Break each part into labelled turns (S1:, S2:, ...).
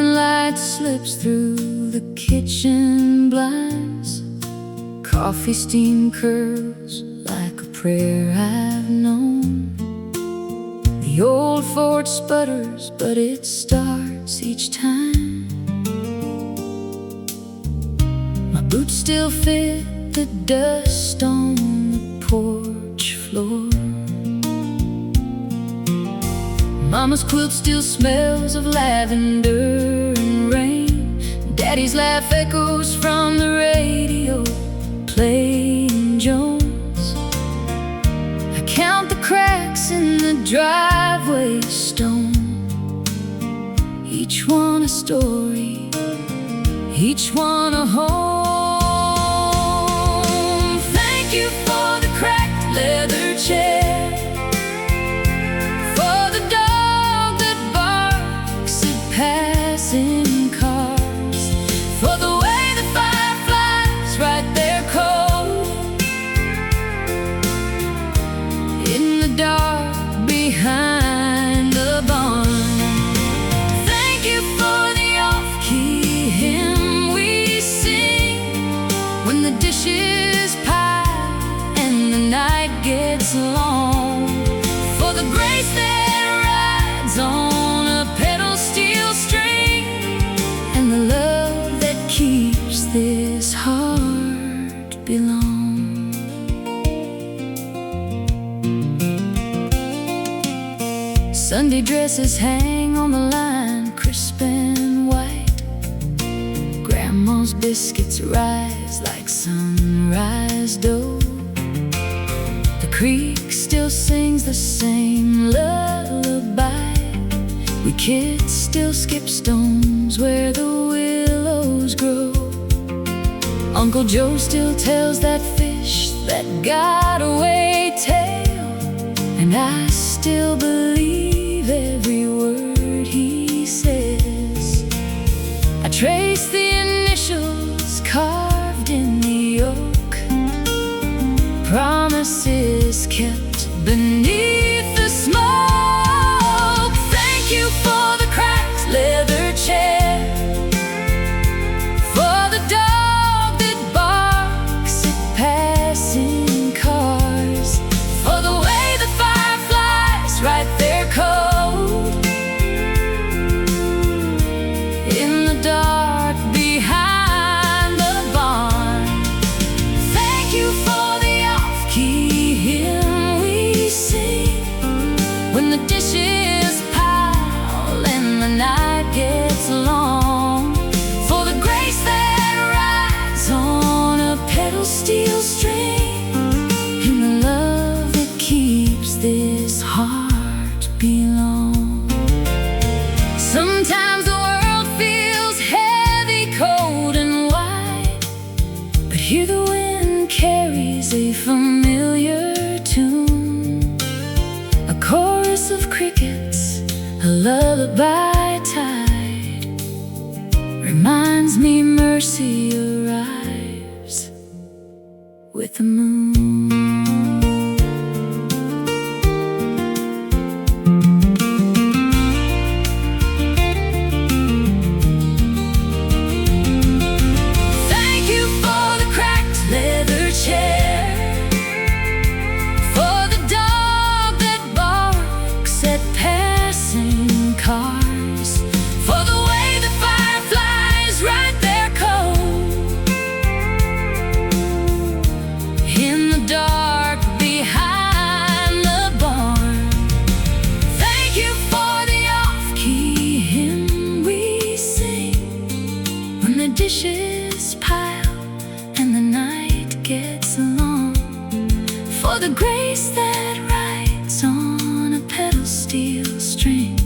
S1: Morning light slips through the kitchen blinds. Coffee steam curls like a prayer I've known. The old fort sputters, but it starts each time. My boots still fit the dust on the porch floor. Mama's quilt still smells of lavender and rain. Daddy's laugh echoes from the radio, playing Jones. I count the cracks in the driveway stone, each one a story, each one a home. Thank you for the cracked leather chair, passing cars, for the way the fireflies write their code in the dark behind the barn. Thank you for the off-key hymn we sing when the dishes pile and the night gets long, for the grace that rides on a pedal steel string, and the love that keeps this heart belong. Sunday dresses hang on the line, crisp and white. Grandma's biscuits rise like sunrise dough. The creek still sings the same lullaby. We kids still skip stones where the willows grow. Uncle Joe still tells that fish that got away tale, and I still believe every word he says. I trace the initials carved in the oak, promises kept beneath the smoke. Thank you for the cracked leather chair, for the dog that barks at passing cars, for the way the fireflies write their code in the dark behind the barn. Thank you for the off-key hymn we sing when the dishes pile and the night gets long, for the grace that rides on a pedal steel string, and the love that keeps this heart belong. Sometimes the world feels heavy, cold and wide, but here the wind carries a familiar tune, a chorus of crickets, a lullaby tide, reminds me mercy arrives with the moon. Thank you for the cracked leather chair, for the dog that barks at passing cars, for the way the fireflies write their code in the dark behind the barn. Thank you for the off-key hymn we sing when the dishes pile and the night gets long, for the grace that rides on a pedal steel string,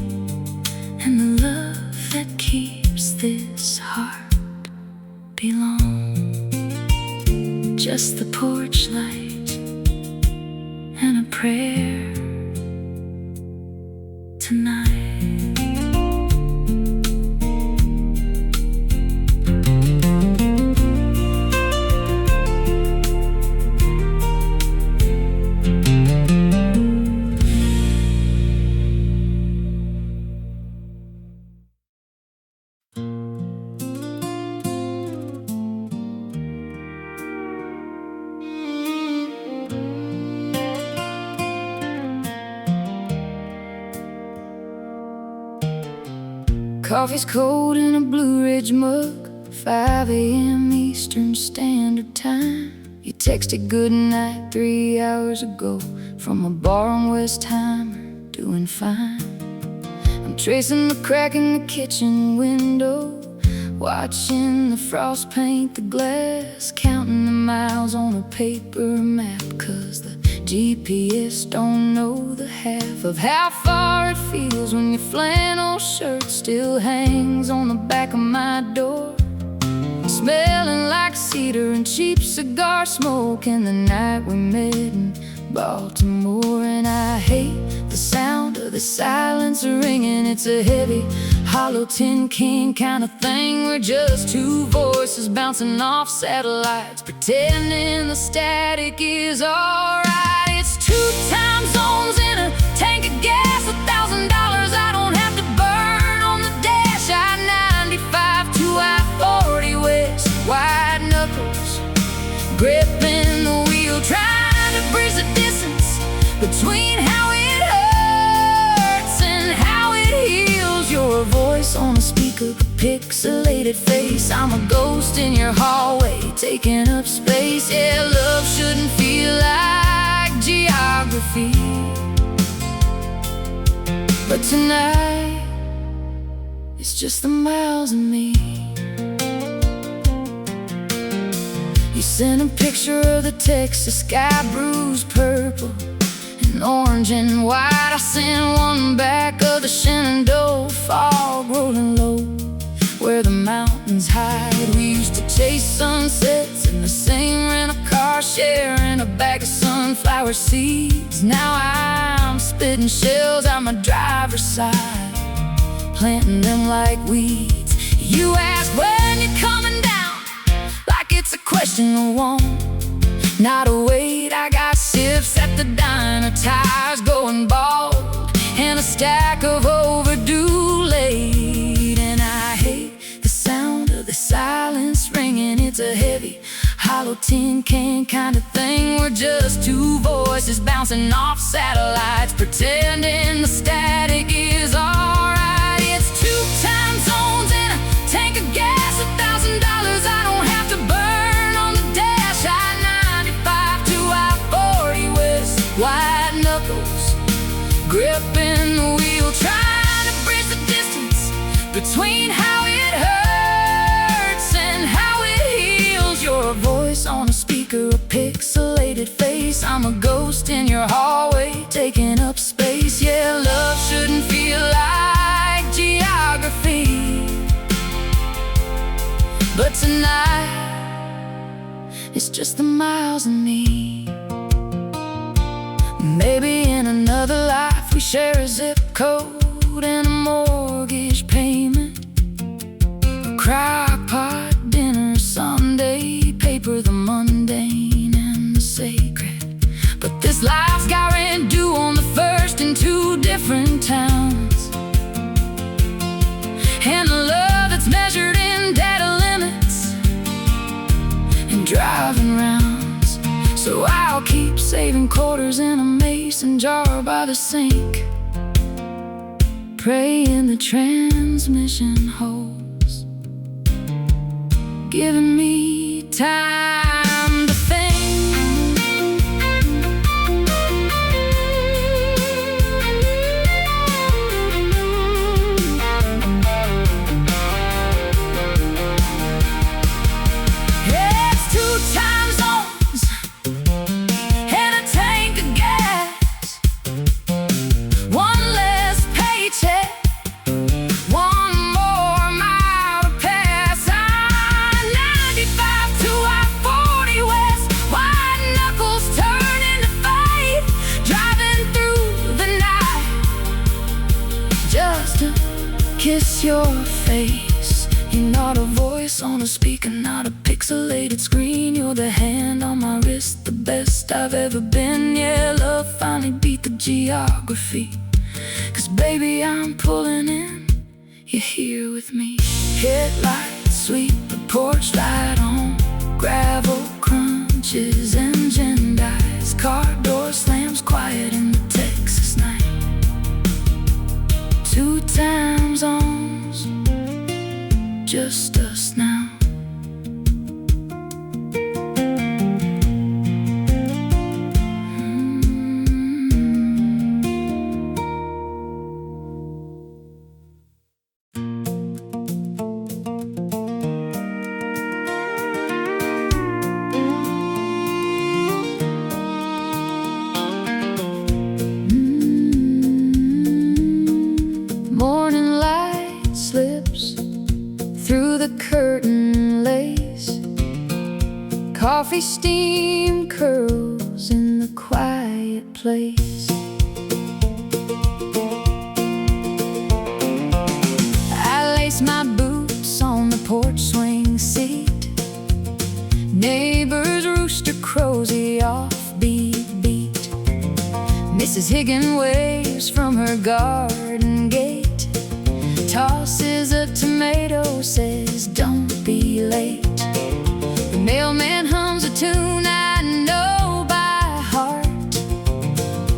S1: and the love that keeps this heart belong. Just the porch light and a prayer tonight. Coffee's cold in a Blue Ridge mug, 5 a.m. Eastern Standard Time. You texted goodnight 3 hours ago from a bar on Westheimer, doing fine. I'm tracing the crack in the kitchen window, watching the frost paint the glass, counting the miles on a paper map, 'cause the GPS don't know the half of how far it feels when your flannel shirt still hangs on the back of my door, smelling like cedar and cheap cigar smoke, and the night we met in Baltimore. And I hate the sound of the silence ringing. It's a heavy, hollow tin can kind of thing. We're just two voices bouncing off satellites, pretending the static is alright. It's 2 time zones in a tank of gas, $1,000 I don't have to burn on the dash. I-95 to I-40 West, wide knuckles gripping the wheel, trying to bridge the distance between how it hurts and how it heals. Your voice on a speaker, pixelated face. I'm a ghost in your hallway, taking up space. Yeah, love shouldn't feel like geography, but tonight it's just the miles and me. You sent a picture of the Texas sky, bruised purple and orange and white. I sent one back of the Shenandoah fog rolling low where the mountains hide. We used to chase sunsets in the same rent-a-car, sharing a bag of sunflower seeds. Now I'm spitting shells out my driver's side, planting them like weeds. You ask when you're coming down, like it's a question of want, not a wait. I got sips at the diner, tires going bald, and a stack of overdue late. And I hate the sound of the silence ringing. It's a heavy, hollow tin can kind of thing. We're just two voices bouncing off satellites, pretending the static is alright. It's 2 time zones in a tank of gas, $1,000 I don't have to burn on the dash. I-95 to I-40 West, wide knuckles gripping the wheel, trying to bridge the distance between how it hurts and how it heals. Your voice on a speaker, a pixelated face. I'm a ghost in your hallway, taking up space. Yeah, love shouldn't feel like geography, but tonight it's just the miles and me. Maybe in another life we share a zip code and a mortgage payment, a crock pot dinner Sunday, paper, the mundane and the sacred. But this life's got rent due on the first in 2 different towns, and a love that's measured in data limits and driving rounds. So I'll keep saving quarters in a mason jar by the sink, praying the transmission holds, giving me time to think. It's 2 time zones and a tank of gas, one less paycheck, one more mile to pass. I-95 to I-40 West, wide knuckles turning to faith, driving through the night just to kiss your face. You're not a voice on a speaker, not a pixelated screen. You're the hand on my wrist, the best I've ever been. Yeah, love finally beat the geography, 'cause baby I'm pulling in, you're here with me. Headlights sweep the porch light on, gravel crunches, engine dies, car door slams quiet in the Texas night. 2 time zones just us now. Morning light slips through the curtain lace. Coffee steam curls in the quiet place. I lace my boots on the porch swing seat. Neighbor's rooster crows the offbeat beat. Mrs. Higgin waves from her garden gate, tosses a tomato, says don't be late. The mailman hums a tune I know by heart.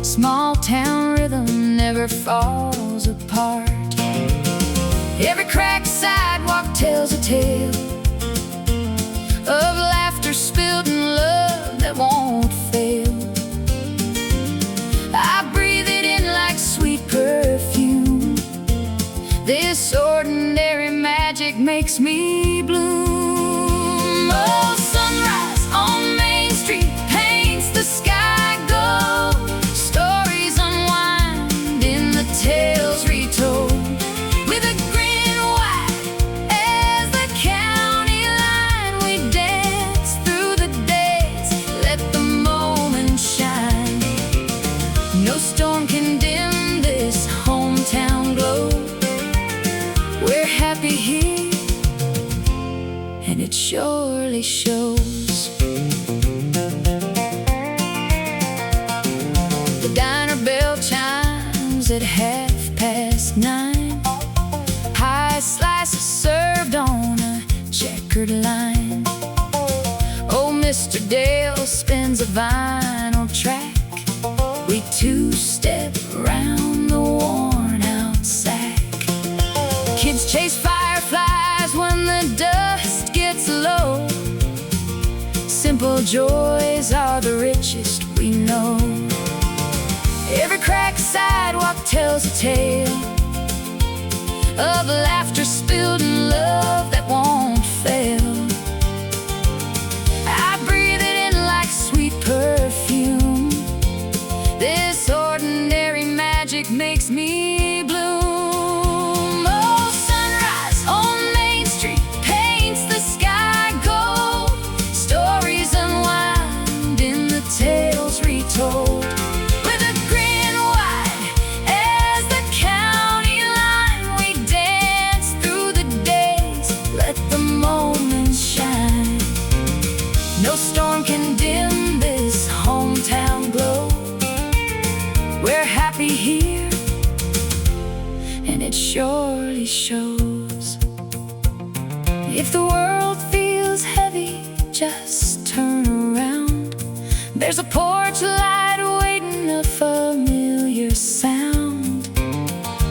S1: Small town rhythm never falls apart. Every cracked sidewalk tells a tale of laughter spilled and love that won't fail. I breathe it in like sweet perfume. This ordinary magic makes me bloom. Oh, sunrise on Main Street paints the sky gold. Stories unwind in the tales retold. With a grin wide as the county line, we dance through the days, let the moment shine. No storm can dim this hometown glow. We're happy here, and it surely shows. The diner bell chimes at 9:30. High slices served on a checkered line. Oh, Mr. Dale spins a vinyl track. We two-step around the worn-out sack. Kids chase fireflies when the dust gets low. Simple joys are the richest we know. Every cracked sidewalk tells a tale of laughter spilled and love that won't fail. I breathe it in like sweet perfume. This ordinary magic makes me bloom. Oh, sunrise on Main Street paints the sky gold. Stories unwind in the tales retold. With a grin wide as the county line, we dance through the days, let the moments shine. No storm can dim this hometown glow. We're happy here, and it surely shows. If the world feels heavy, just turn around. There's a porch light waiting, a familiar sound.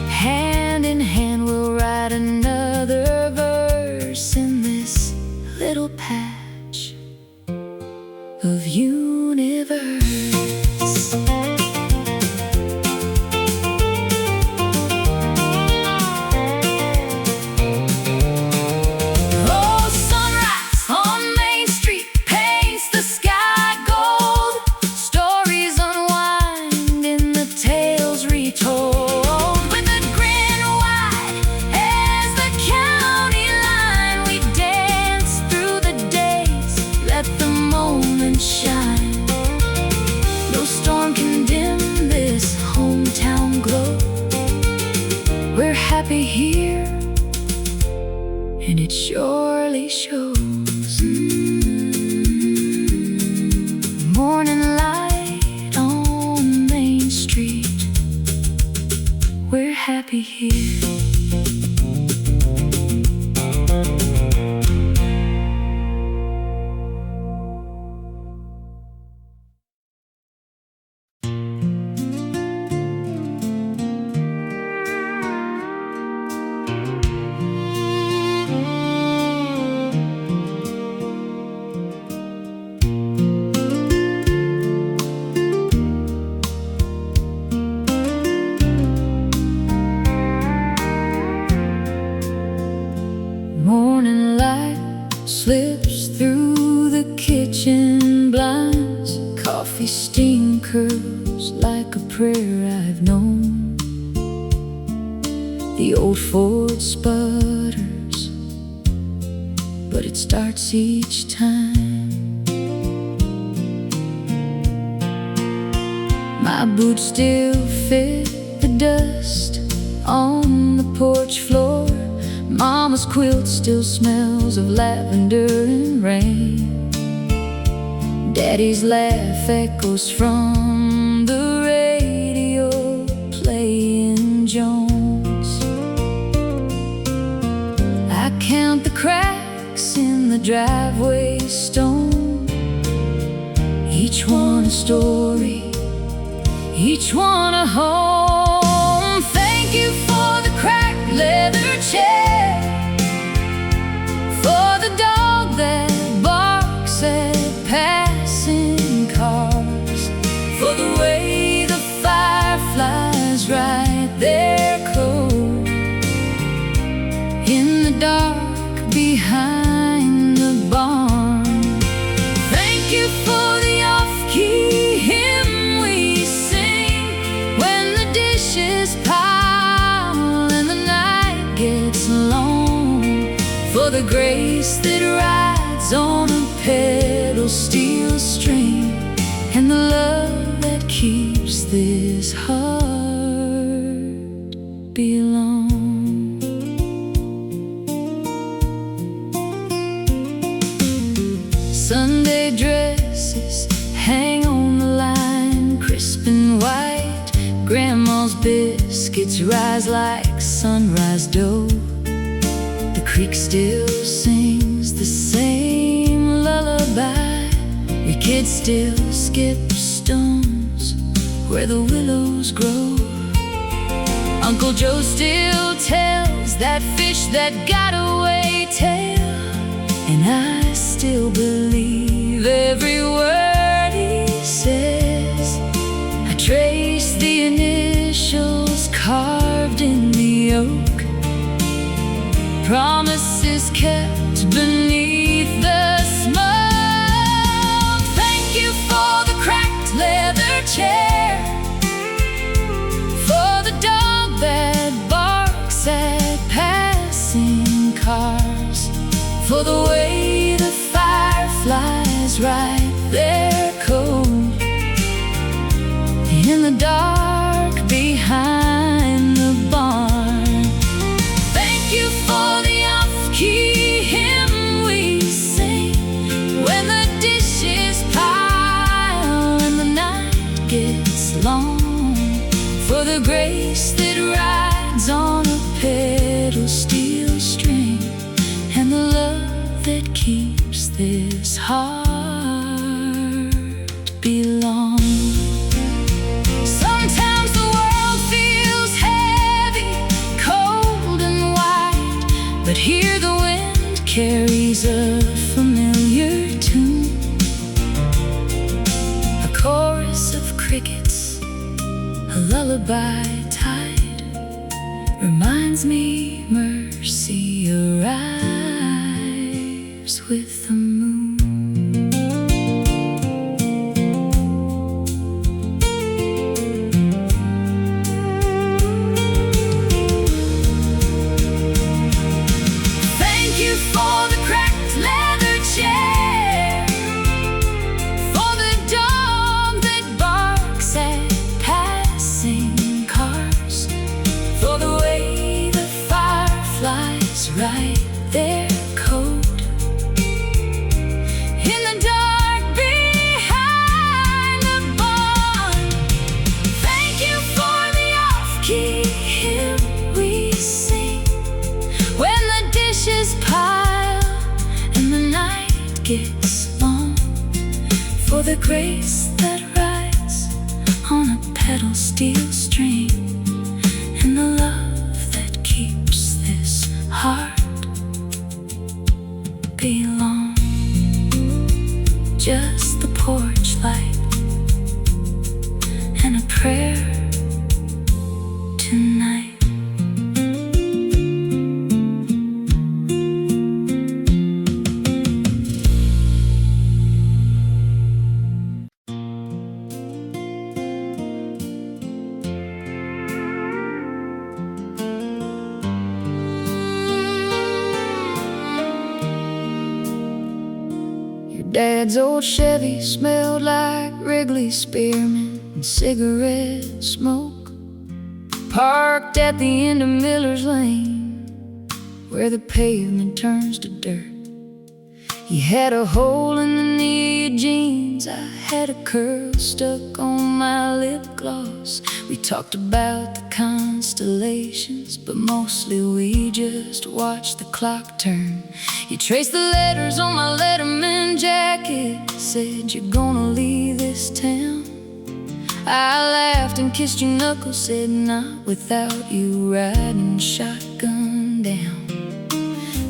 S1: Hand in hand we'll write another verse in this little patch of universe. We're happy here, and it surely shows. Morning light on Main Street. We're happy here. slips through the kitchen blinds. Coffee steam curls like a prayer I've known. The old Ford sputters, but it starts each time. My boots still fit the dust on the porch floor. Mama's quilt still smells of lavender and rain. Daddy's laugh echoes from the radio playing Jones. I count the cracks in the driveway stone, each one a story, each one a home. Thank you for the cracked leather chair, for the dog that barks at passing cars, for the way the fireflies write their code in the dark behind the barn. Thank you for the off-key hymn we sing when the dishes pile and the night gets long, for the grace that rides on a pedal steel string, and the love that keeps this heart belong. Sunday dresses hang on the line, crisp and white. Grandma's biscuits rise like sunrise dough. The creek still sings the same lullaby. Your kids still skip stones where the willows grow. Uncle Joe still tells that fish that got away tale, and I still believe every word he says. I trace the initials carved in the oak, promises kept beneath the smoke. Thank you for the cracked leather chair, for the dog that barks at passing cars, for the way the fireflies write their code in the dark behind the barn. Thank you for the off-key hymn we sing when the dishes pile and the night gets long, for the grace that rides on a pedal steel string, and the love that keeps this heart belong. Sometimes the world feels heavy, cold and white, but here the wind carries a familiar tune, a chorus of crickets, a lullaby tide, reminds me mercy arrives with the moon. Thank you for the cracked leather chair, for the dog that barks at passing cars, for the way the fireflies write their code in the dark behind the barn. Thank you for the off-key hymn we sing when the dishes pile and the night gets long, for the grace that rides on a pedal steel string, and the love that keeps this heart belong. Just the porch light and a prayer tonight. Dad's old Chevy smelled like Wrigley spearmint and cigarette smoke. Parked at the end of Miller's Lane, where the pavement turns to dirt. He had a hole in the knee of jeans, I had a curl stuck on my lip gloss. We talked about the constellations, but mostly we just watched the clock turn. You traced the letters on my Letterman jacket, said you're gonna leave this town. I laughed and kissed your knuckles, said not without you riding shotgun down.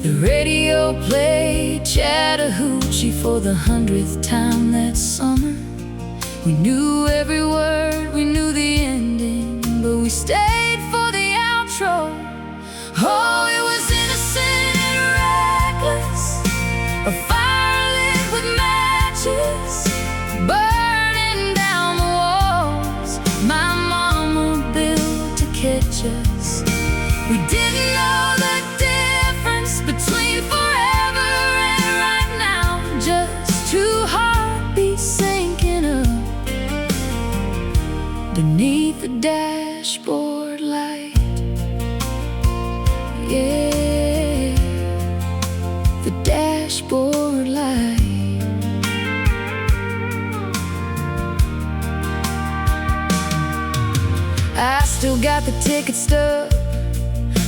S1: The radio played Chattahoochee for the 100th time that summer. We knew every word, we knew the ending, but we stayed for the outro. Oh, it was innocent and reckless, a fire lit with matches, burning down the walls my mama built to catch us. We didn't know the difference between forever and right now, just two heartbeats sinking up beneath the dashboard light. Yeah, the dashboard light. I still got the ticket stub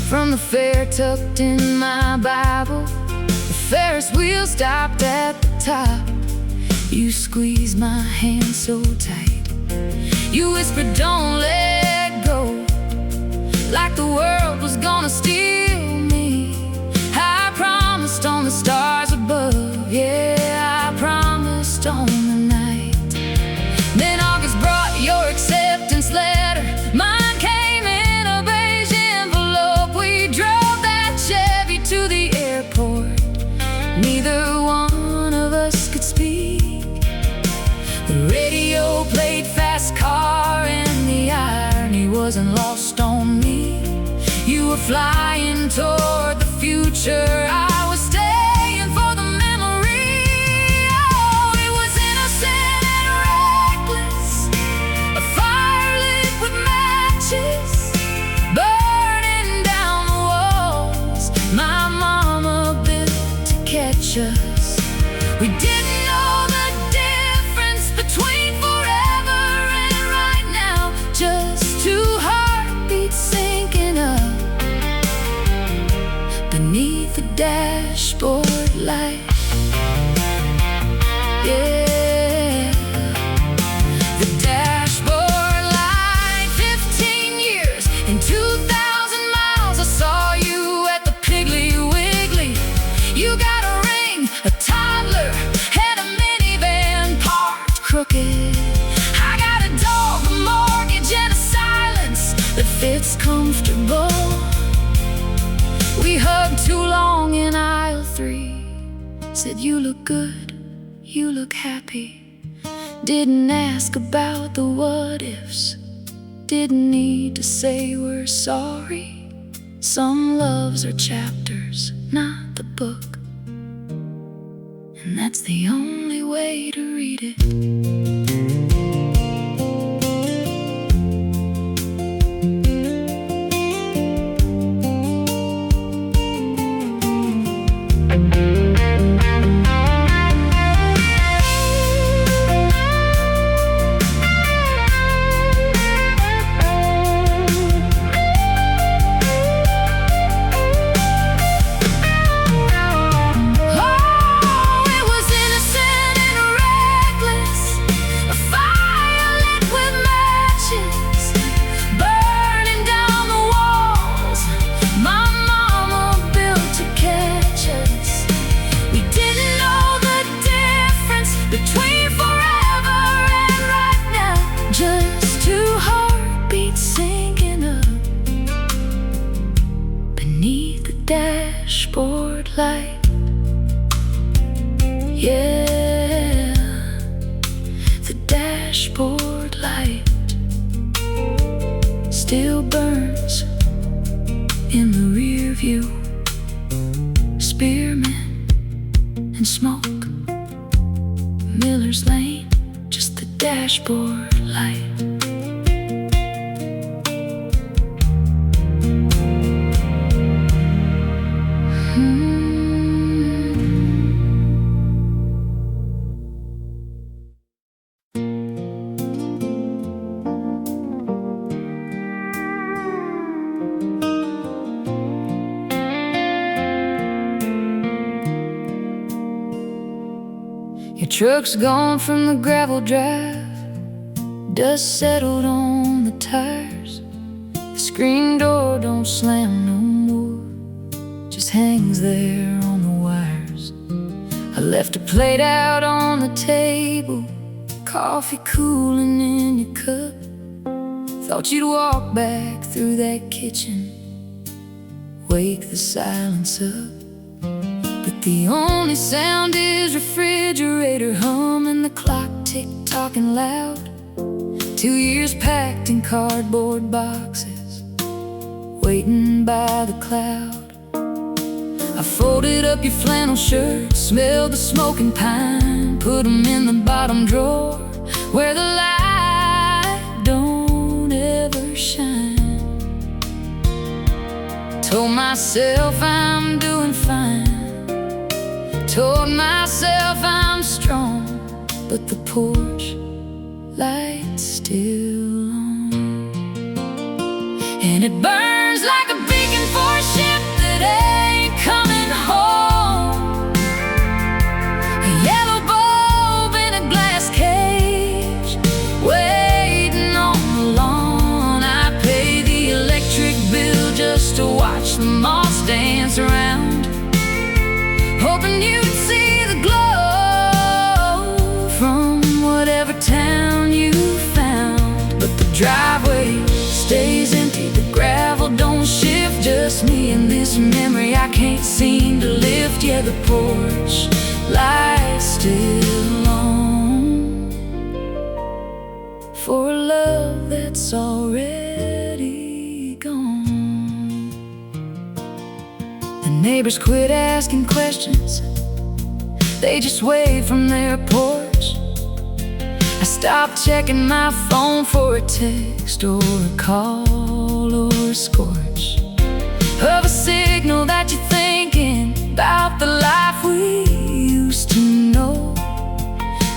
S1: from the fair tucked in my Bible. The Ferris wheel stopped at the top. You squeezed my hand so tight. You whispered, don't let go, like the world was gonna steal me. I promised on the stars above, yeah, I promised on the night. Then August brought your acceptance letter. Mine came in a beige envelope. We drove that Chevy to the airport. Neither one of us could speak. The radio played Fast Car, and the irony wasn't lost on me. You were flying toward the future, I was staying for the memory. Oh, it was innocent and reckless, a fire lit with matches, burning down the walls my mama built to catch us. We didn't know the difference between forever and right now, just two heartbeats sinking up beneath the dashboard light. Yeah, the dashboard light. 15 years and 2,000 miles. I saw you at the Piggly Wiggly. You got a ring, a toddler, and a minivan parked crooked. I got a dog, a mortgage, and a silence that fits comfortable. We hugged too long in aisle 3. Said you look good, you look happy. Didn't ask about the what ifs. Didn't need to say we're sorry. Some loves are chapters, not the book, and that's the only way to read it. Dashboard light. Yeah, the dashboard light still burns in the rear view. Spearmint and smoke. Miller's Lane, just the dashboard light. Your truck's gone from the gravel drive, dust settled on the tires. The screen door don't slam no more, just hangs there on the wires. I left a plate out on the table, coffee cooling in your cup. Thought you'd walk back through that kitchen, wake the silence up. But the only sound is refrigerator humming, the clock tick-tocking loud. 2 years packed in cardboard boxes, waiting by the cloud. I folded up your flannel shirt, smelled the smoking pine, put them in the bottom drawer where the light don't ever shine. Told myself I'm doing fine, told myself I'm strong, but the porch light's still on, and it burns like a beacon for a ship that ain't coming home. A yellow bulb in a glass cage, waiting on the lawn. I pay the electric bill just to watch the moths dance around, hoping you'd see the glow from whatever town you found. But the driveway stays empty, the gravel don't shift, just me and this memory I can't seem to lift. Yeah, the porch light's still on, for a love that's already gone. The neighbors quit asking questions, they just wave from their porch. I stopped checking my phone for a text or a call or a scorch of a signal that you're thinking about the life we used to know.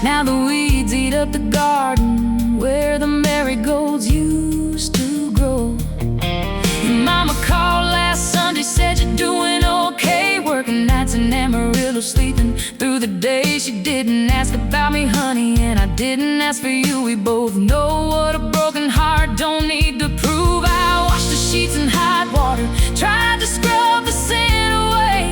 S1: Now the weeds eat up the garden where the marigolds used to grow. Your mama called last Sunday, said you're doing okay, working nights in Amarillo, sleeping through the day. She didn't ask about me, honey, and I didn't ask for you. We both know what a broken heart don't need to prove. I washed the sheets in hot water, tried to scrub the sin away,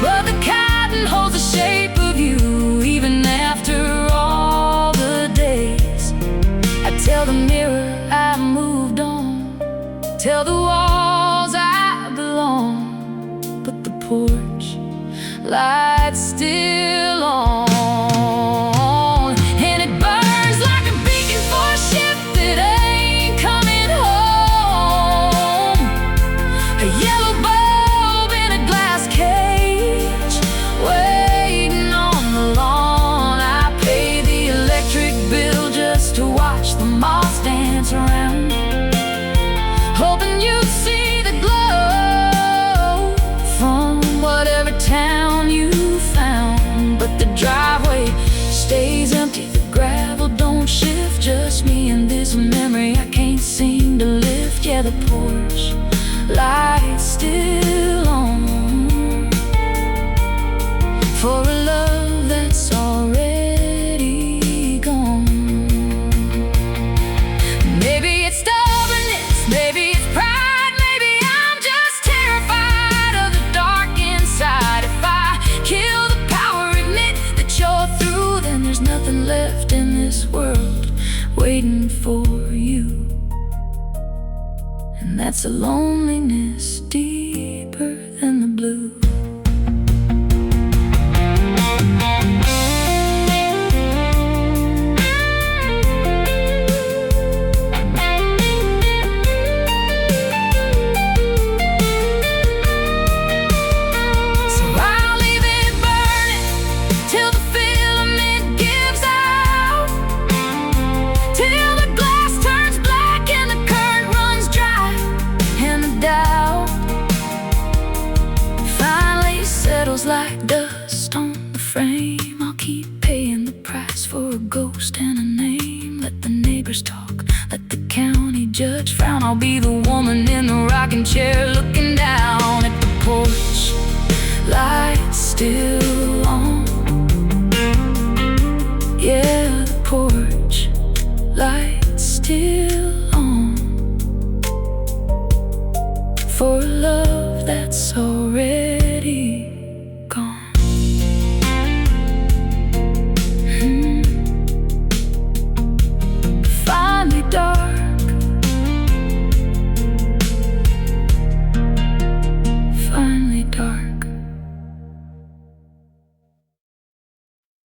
S1: but the cotton holds the shape of you even after all the days. I tell the mirror I moved on, tell the walls I belong, but the porch light's still on, and it burns like a beacon for a ship that ain't coming home. A yellow bulb in a glass cage, waiting on the lawn. I pay the electric bill just to watch the moths dance around, hoping you'd see the glow from whatever town you found. But the driveway stays empty, the gravel don't shift, just me and this memory I can't seem to lift. Yeah, the porch light's still on, for a love that's already gone. Maybe it's stubbornness, maybe it's pride, maybe I'm just terrified of the dark inside. If I kill the power, admit that you're through, then there's nothing left in this world waiting for you. And that's a loneliness deeper than the blue. So I'll leave it burning till the settles like dust on the frame. I'll keep paying the price for a ghost and a name. Let the neighbors talk, let the county judge frown. I'll be the woman in the rocking chair looking down at the porch.